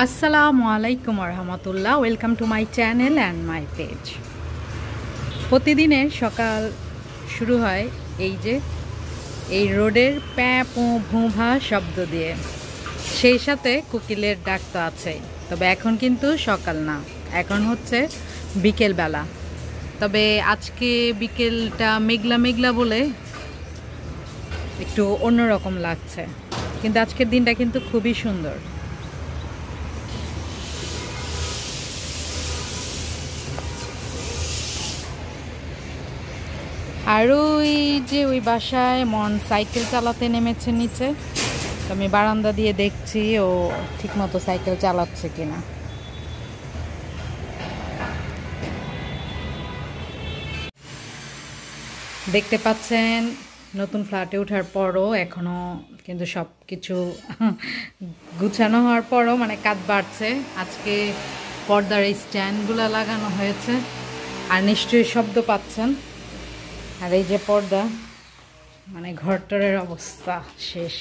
আসসালামু আলাইকুম রহমতুল্লাহ। Welcome to my channel and my page. প্রতিদিনের সকাল শুরু হয় এই রোডের প্যাঁ পো ভোঁ শব্দ দিয়ে, সেই সাথে কোকিলের ডাক তো আছেই। তবে এখন কিন্তু সকাল না, এখন হচ্ছে বিকেলবেলা। তবে আজকে বিকেলটা মেঘলা মেঘলা বলে একটু অন্যরকম লাগছে, কিন্তু আজকের দিনটা কিন্তু খুবই সুন্দর। আর ওই বাসায় মন সাইকেল চালাতে নেমেছে নিচে, তো আমি বারান্দা দিয়ে দেখছি ও ঠিকমতো সাইকেল চালাচ্ছে কিনা। দেখতে পাচ্ছেন নতুন ফ্ল্যাটে ওঠার পরও এখনো কিন্তু সব কিছু গুছানো হওয়ার পরও মানে কাজ বাড়ছে। আজকে পর্দার এই স্ট্যান্ডগুলো লাগানো হয়েছে, আর নিশ্চয়ই শব্দ পাচ্ছেন। আর এই যে পর্দা, মানে ঘরটরের অবস্থা শেষ।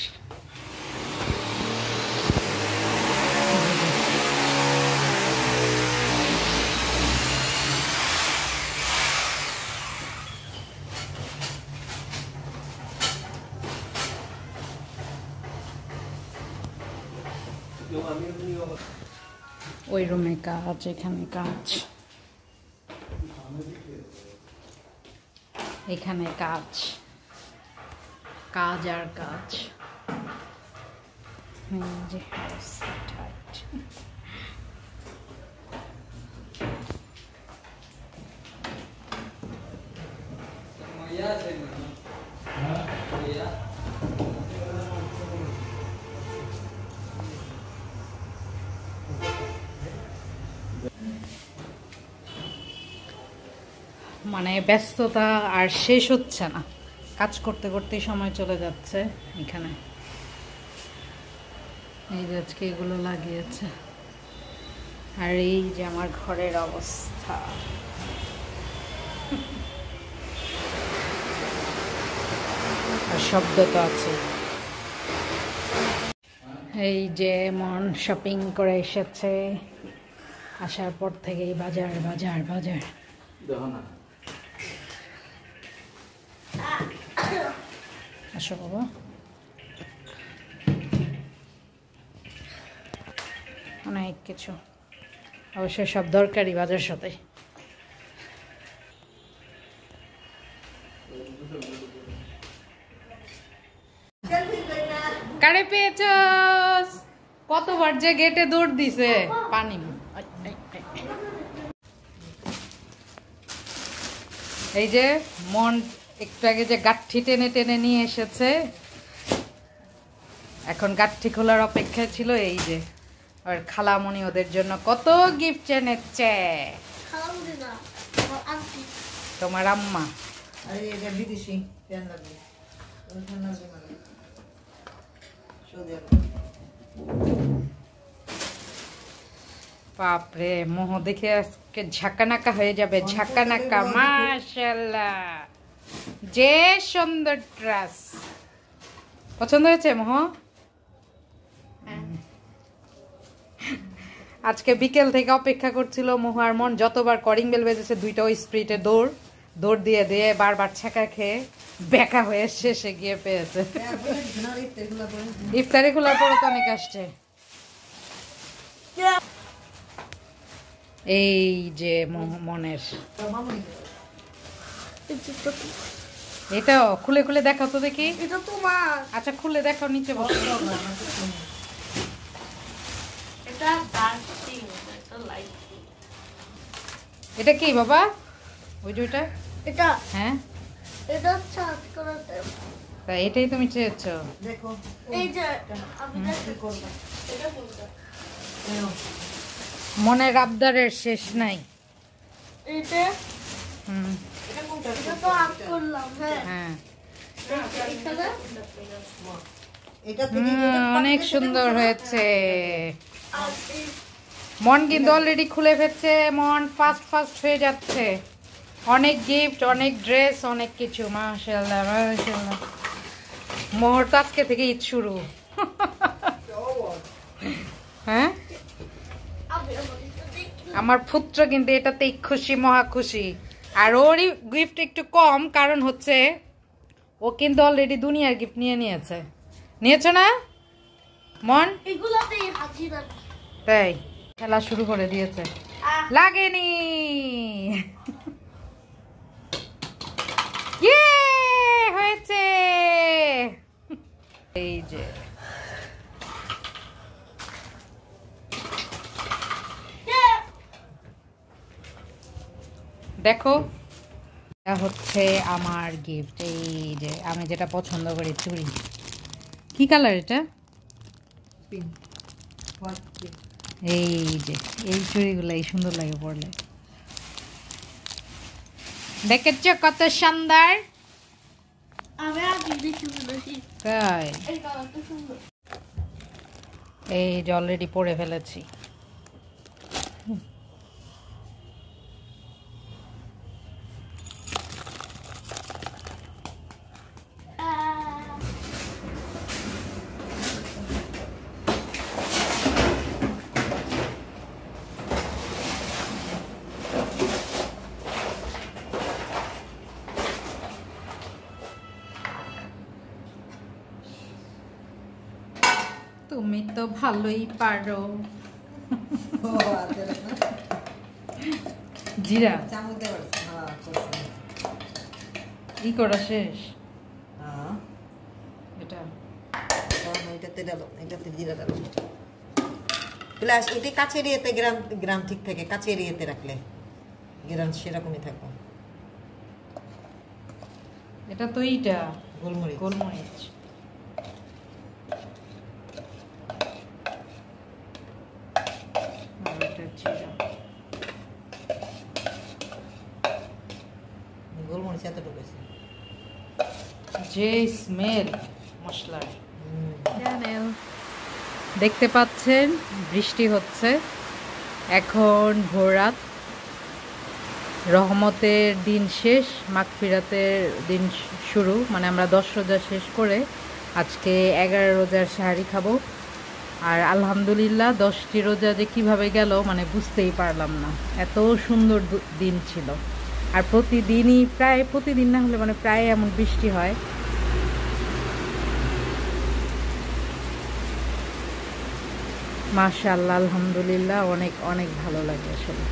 ওই রুমে কাজ, এখানে কাজ, এখানে কাজ, কাজ আর কাজ। যে মানে ব্যস্ততা আর শেষ হচ্ছে না, কাজ করতে করতেই সময় চলে যাচ্ছে। এখানে এই যে আজকে এগুলো লাগিয়েছে, আর এই যে আমার ঘরের অবস্থা। আর শব্দ তো আছে। এই যে মন শপিং করে এসেছে, আসার পর থেকেই বাজার বাজার বাজার। আসো বাবা, অনেক কিছু, অবশ্যই সব দরকারি বাজার সাথে। কারে পেয়েছস? কতবার যে গেটে দৌড় দিছে পানি। এই যে মন একটু আগে যে গাঠি টেনে টেনে নিয়ে এসেছে, এখন গাঠি খোলার অপেক্ষায় ছিল। এই যে আর খালামণি ওদের জন্য কত গিফট এনেছে। তোমার আম্মা বাপরে, মোহ দেখে আজকে ঝাঁকানাকা হয়ে যাবে, ঝাঁকানাকা। মাশাআল্লাহ, যে সুন্দর ড্রেস। পছন্দ হয়েছে মোহ? আজকে বিকেল থেকে অপেক্ষা করছিল মোহ আর মন। যতবার কলিং বেল বেজেছে দুইটা ওই স্প্রিটে দৌড় দিয়ে দিয়ে বারবার ছ্যাঁকা খেয়ে বেকা হয়ে শেষে গিয়ে পেয়েছে। ইফতারি খোলার পরে তো অনেক আসছে। এই যে মনের এটাও খুলে খুলে দেখাও তো দেখি। আচ্ছা খুলে দেখাও, নিচে বসে। এটা কি বাবা? ওই যে ওইটা, এটা হ্যাঁ, এটা চার্জ করতে। তাই এটাই তুমি চেয়েছো? দেখো এই যে আমি কি করব, এটা কোনটা? মনের আবদারের শেষ নাই। এটা এটা কোনটা? এটা তো আপ করলাম। হ্যাঁ এটা থেকে অনেক সুন্দর হয়েছে। মন কিন্তু অলরেডি খুলে ফেলছে, মন ফাস্ট হয়ে যাচ্ছে। অনেক গিফট, অনেক ড্রেস, অনেক কিছু। মাশাআল্লাহ মাশাআল্লাহ। মোহর তো আজকে থেকে ঈদ শুরু। হ্যাঁ আমার পুত্র কিন্তু এটাতেই খুশি, মহা খুশি। আর ওরই গিফট একটু কম, কারণ হচ্ছে ও কিন্তু অলরেডি দুনিয়ার গিফট নিয়ে নিয়েছে। নিয়েছো না মন? তাই খেলা শুরু করে দিয়েছে। লাগেনি। হয়েছে। এই যে দেখো, এটা হচ্ছে আমার গিফট। এই যে আমি যেটা পছন্দ করি, চুড়ি। কি কালার এটা? এই যে এই চুড়িগুলাই সুন্দর লাগে পরলে। দেখেছ কত সুন্দর? তাই এই যে অলরেডি পরে ফেলেছি। তুমি তো ভালোই পারো। জিরা ই করা শেষ। এটাতে জিরা ডালো প্লাস এটি কাছের ইয়েতে গ্রাম ঠিক থাকে, কাছের ইয়েতে রাখলে গ্রাম সেরকমই থাকবে। এটা তো এইটা গোলমরিচ। গোলমরিচ গোলমরিচ এতটুকু যে স্মেল মশলার। দেখতে পাচ্ছেন বৃষ্টি হচ্ছে, এখন ভোররাত। রহমতের দিন শেষ, মাগফিরাতের দিন শুরু। মানে আমরা 10 রোজা শেষ করে আজকে 11 রোজার সাহারি খাবো। আর আলহামদুলিল্লাহ 10টি রোজা যে কিভাবে গেল মানে বুঝতেই পারলাম না। এত সুন্দর দিন ছিল। আর প্রতিদিনই, প্রায় প্রতিদিন না হলে মানে প্রায় এমন বৃষ্টি হয়। মাশাআল্লাহ, আলহামদুলিল্লাহ, অনেক অনেক ভালো লাগে আসলে।